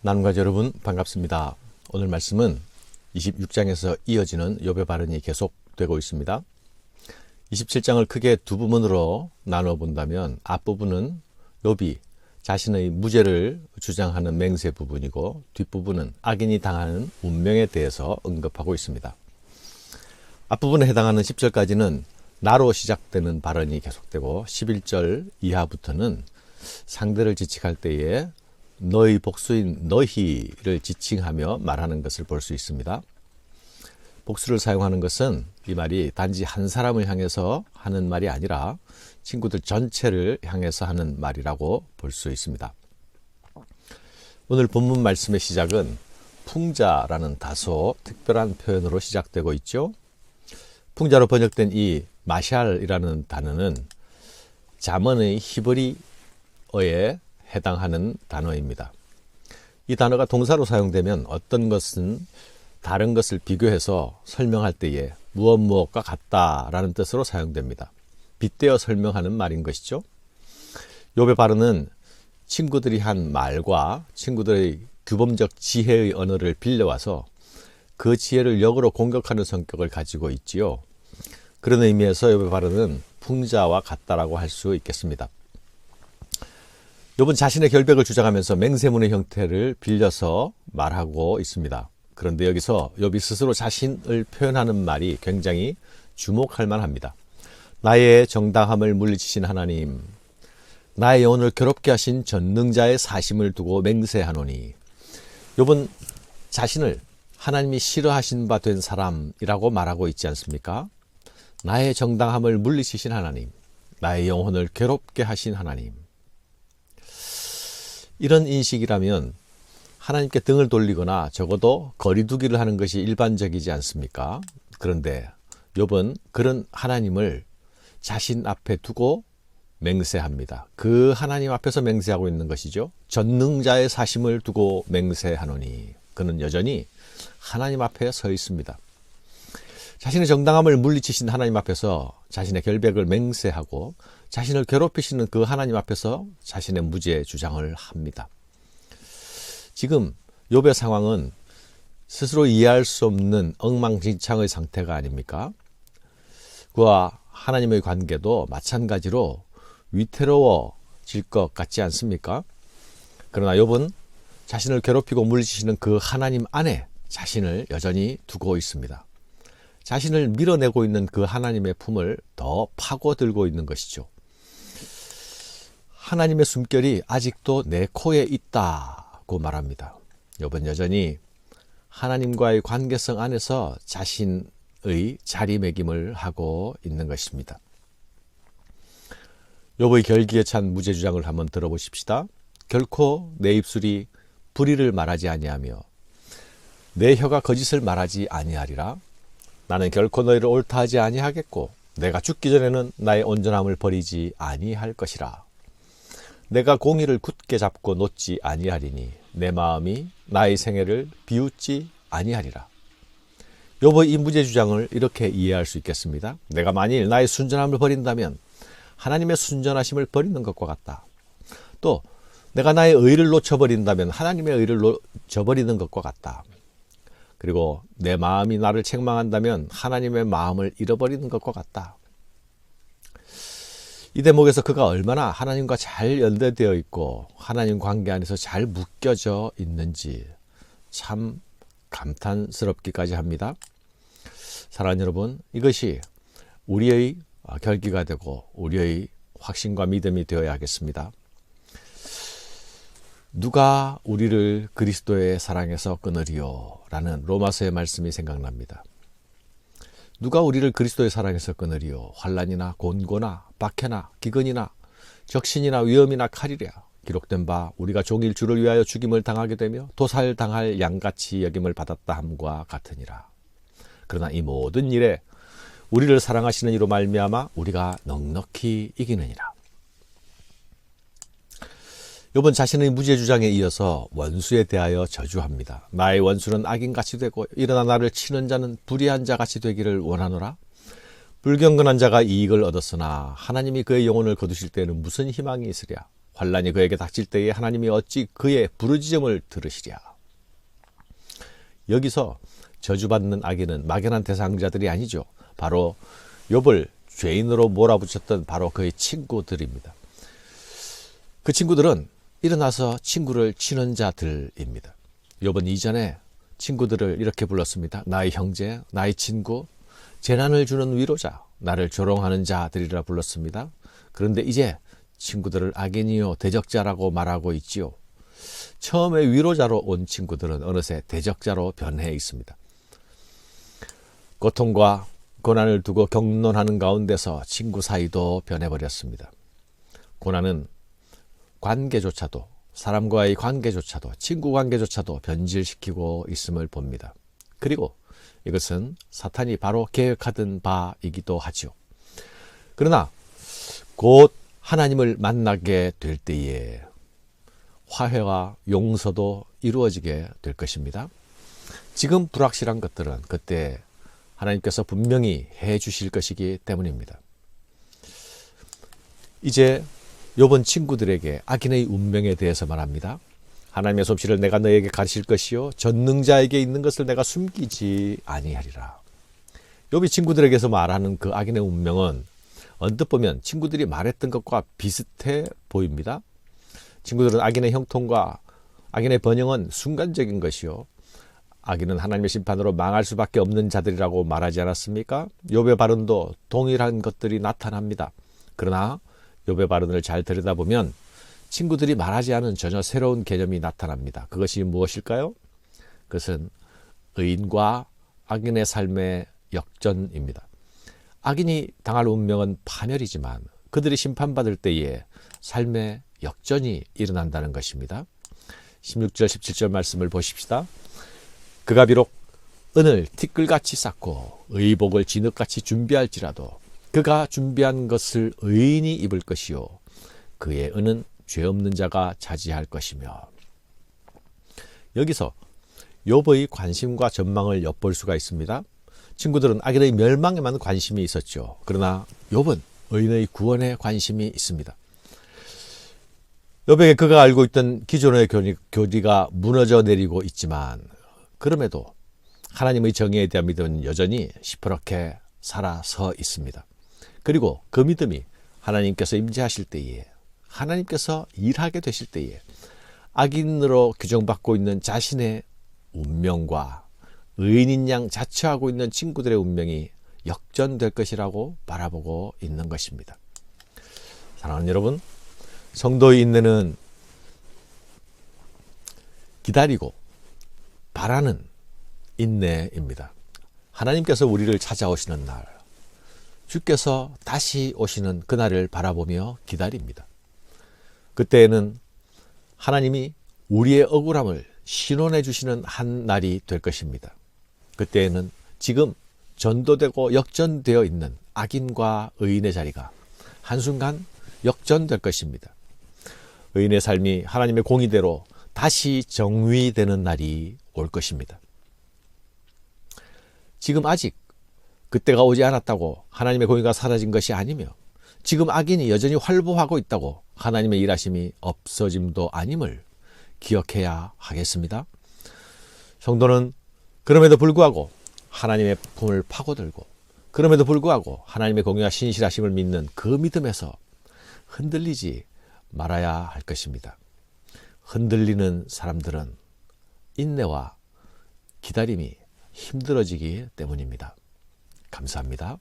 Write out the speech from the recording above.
나눔가족 여러분 반갑습니다. 오늘 말씀은 26장에서 이어지는 욥의 발언이 계속되고 있습니다. 27장을 크게 두 부분으로 나누어 본다면 앞부분은 욥이 자신의 무죄를 주장하는 맹세 부분이고 뒷부분은 악인이 당하는 운명에 대해서 언급하고 있습니다. 앞부분에 해당하는 10절까지는 나로 시작되는 발언이 계속되고 11절 이하부터는 상대를 지칭할 때에 너의 복수인 너희를 지칭하며 말하는 것을 볼 수 있습니다. 복수를 사용하는 것은 이 말이 단지 한 사람을 향해서 하는 말이 아니라 친구들 전체를 향해서 하는 말이라고 볼 수 있습니다. 오늘 본문 말씀의 시작은 풍자라는 다소 특별한 표현으로 시작되고 있죠. 풍자로 번역된 이 마샬이라는 단어는 잠언의 히브리어에 해당하는 단어입니다. 이 단어가 동사로 사용되면 어떤 것은 다른 것을 비교해서 설명할 때에 무엇과 같다라는 뜻으로 사용됩니다. 빗대어 설명하는 말인 것이죠. 욥의 발언은 친구들이 한 말과 친구들의 규범적 지혜의 언어를 빌려와서 그 지혜를 역으로 공격하는 성격을 가지고 있지요. 그런 의미에서 욥의 발언은 풍자와 같다라고 할 수 있겠습니다. 욥은 자신의 결백을 주장하면서 맹세문의 형태를 빌려서 말하고 있습니다. 그런데 여기서 욥이 스스로 자신을 표현하는 말이 굉장히 주목할 만합니다. 나의 정당함을 물리치신 하나님, 나의 영혼을 괴롭게 하신 전능자의 사심을 두고 맹세하노니. 욥은 자신을 하나님이 싫어하신 바 된 사람이라고 말하고 있지 않습니까? 나의 정당함을 물리치신 하나님, 나의 영혼을 괴롭게 하신 하나님. 이런 인식이라면 하나님께 등을 돌리거나 적어도 거리두기를 하는 것이 일반적이지 않습니까? 그런데 욥은 그런 하나님을 자신 앞에 두고 맹세합니다. 그 하나님 앞에서 맹세하고 있는 것이죠. 전능자의 사심을 두고 맹세하노니. 그는 여전히 하나님 앞에 서 있습니다. 자신의 정당함을 물리치신 하나님 앞에서 자신의 결백을 맹세하고 자신을 괴롭히시는 그 하나님 앞에서 자신의 무죄 주장을 합니다. 지금 욥의 상황은 스스로 이해할 수 없는 엉망진창의 상태가 아닙니까? 그와 하나님의 관계도 마찬가지로 위태로워질 것 같지 않습니까? 그러나 욥은 자신을 괴롭히고 물리치시는 그 하나님 안에 자신을 여전히 두고 있습니다. 자신을 밀어내고 있는 그 하나님의 품을 더 파고들고 있는 것이죠. 하나님의 숨결이 아직도 내 코에 있다고 말합니다. 욥은 여전히 하나님과의 관계성 안에서 자신의 자리매김을 하고 있는 것입니다. 욥의 결기에 찬 무죄 주장을 한번 들어보십시다. 결코 내 입술이 불의를 말하지 아니하며 내 혀가 거짓을 말하지 아니하리라. 나는 결코 너희를 옳다 하지 아니하겠고 내가 죽기 전에는 나의 온전함을 버리지 아니할 것이라. 내가 공의를 굳게 잡고 놓지 아니하리니 내 마음이 나의 생애를 비웃지 아니하리라. 욥의 이 무죄 주장을 이렇게 이해할 수 있겠습니다. 내가 만일 나의 순전함을 버린다면 하나님의 순전하심을 버리는 것과 같다. 또 내가 나의 의를 놓쳐버린다면 하나님의 의를 저버리는 것과 같다. 그리고 내 마음이 나를 책망한다면 하나님의 마음을 잃어버리는 것과 같다. 이 대목에서 그가 얼마나 하나님과 잘 연대되어 있고 하나님 관계 안에서 잘 묶여져 있는지 참 감탄스럽기까지 합니다. 사랑하는 여러분, 이것이 우리의 결기가 되고 우리의 확신과 믿음이 되어야 하겠습니다. 누가 우리를 그리스도의 사랑에서 끊으리요? 라는 로마서의 말씀이 생각납니다. 누가 우리를 그리스도의 사랑에서 끊으리요? 환난이나 곤고나 박해나 기근이나 적신이나 위험이나 칼이랴. 기록된 바 우리가 종일 주를 위하여 죽임을 당하게 되며 도살당할 양같이 여김을 받았다 함과 같으니라. 그러나 이 모든 일에 우리를 사랑하시는 이로 말미암아 우리가 넉넉히 이기느니라. 욥은 자신의 무죄 주장에 이어서 원수에 대하여 저주합니다. 나의 원수는 악인같이 되고 일어나 나를 치는 자는 불의한 자같이 되기를 원하노라. 불경건한 자가 이익을 얻었으나 하나님이 그의 영혼을 거두실 때에는 무슨 희망이 있으랴. 환란이 그에게 닥칠 때에 하나님이 어찌 그의 부르짖음을 들으시랴. 여기서 저주받는 악인은 막연한 대상자들이 아니죠. 바로 욥을 죄인으로 몰아붙였던 바로 그의 친구들입니다. 그 친구들은 일어나서 친구를 치는 자들입니다. 욥은 이전에 친구들을 이렇게 불렀습니다. 나의 형제, 나의 친구, 재난을 주는 위로자, 나를 조롱하는 자들이라 불렀습니다. 그런데 이제 친구들을 악인이요 대적자라고 말하고 있지요. 처음에 위로자로 온 친구들은 어느새 대적자로 변해 있습니다. 고통과 고난을 두고 격론하는 가운데서 친구 사이도 변해버렸습니다. 고난은 관계조차도, 사람과의 관계조차도, 친구 관계조차도 변질시키고 있음을 봅니다. 그리고 이것은 사탄이 바로 계획하던 바이기도 하죠. 그러나 곧 하나님을 만나게 될 때에 화해와 용서도 이루어지게 될 것입니다. 지금 불확실한 것들은 그때 하나님께서 분명히 해 주실 것이기 때문입니다. 이제 욥은 친구들에게 악인의 운명에 대해서 말합니다. 하나님의 솜씨를 내가 너에게 가르칠 것이요 전능자에게 있는 것을 내가 숨기지 아니하리라. 욥이 친구들에게서 말하는 그 악인의 운명은 언뜻 보면 친구들이 말했던 것과 비슷해 보입니다. 친구들은 악인의 형통과 악인의 번영은 순간적인 것이요 악인은 하나님의 심판으로 망할 수밖에 없는 자들이라고 말하지 않았습니까? 욥의 발언도 동일한 것들이 나타납니다. 그러나 욥의 발언을 잘 들여다보면 친구들이 말하지 않은 전혀 새로운 개념이 나타납니다. 그것이 무엇일까요? 그것은 의인과 악인의 삶의 역전입니다. 악인이 당할 운명은 파멸이지만 그들이 심판받을 때에 삶의 역전이 일어난다는 것입니다. 16절 17절 말씀을 보십시다. 그가 비록 은을 티끌같이 쌓고 의복을 진흙같이 준비할지라도 그가 준비한 것을 의인이 입을 것이요 그의 은은 죄 없는 자가 차지할 것이며. 여기서 욥의 관심과 전망을 엿볼 수가 있습니다. 친구들은 악인의 멸망에만 관심이 있었죠. 그러나 욥은 의인의 구원에 관심이 있습니다. 욥에게 그가 알고 있던 기존의 교리가 무너져 내리고 있지만 그럼에도 하나님의 정의에 대한 믿음은 여전히 시퍼렇게 살아서 있습니다. 그리고 그 믿음이 하나님께서 임재하실 때에, 하나님께서 일하게 되실 때에 악인으로 규정받고 있는 자신의 운명과 의인인 양 자처하고 있는 친구들의 운명이 역전될 것이라고 바라보고 있는 것입니다. 사랑하는 여러분, 성도의 인내는 기다리고 바라는 인내입니다. 하나님께서 우리를 찾아오시는 날, 주께서 다시 오시는 그날을 바라보며 기다립니다. 그때에는 하나님이 우리의 억울함을 신원해 주시는 한 날이 될 것입니다. 그때에는 지금 전도되고 역전되어 있는 악인과 의인의 자리가 한순간 역전될 것입니다. 의인의 삶이 하나님의 공의대로 다시 정의되는 날이 올 것입니다. 지금 아직 그때가 오지 않았다고 하나님의 공의가 사라진 것이 아니며 지금 악인이 여전히 활보하고 있다고 하나님의 일하심이 없어짐도 아님을 기억해야 하겠습니다. 성도는 그럼에도 불구하고 하나님의 품을 파고들고 그럼에도 불구하고 하나님의 공의와 신실하심을 믿는 그 믿음에서 흔들리지 말아야 할 것입니다. 흔들리는 사람들은 인내와 기다림이 힘들어지기 때문입니다. 감사합니다.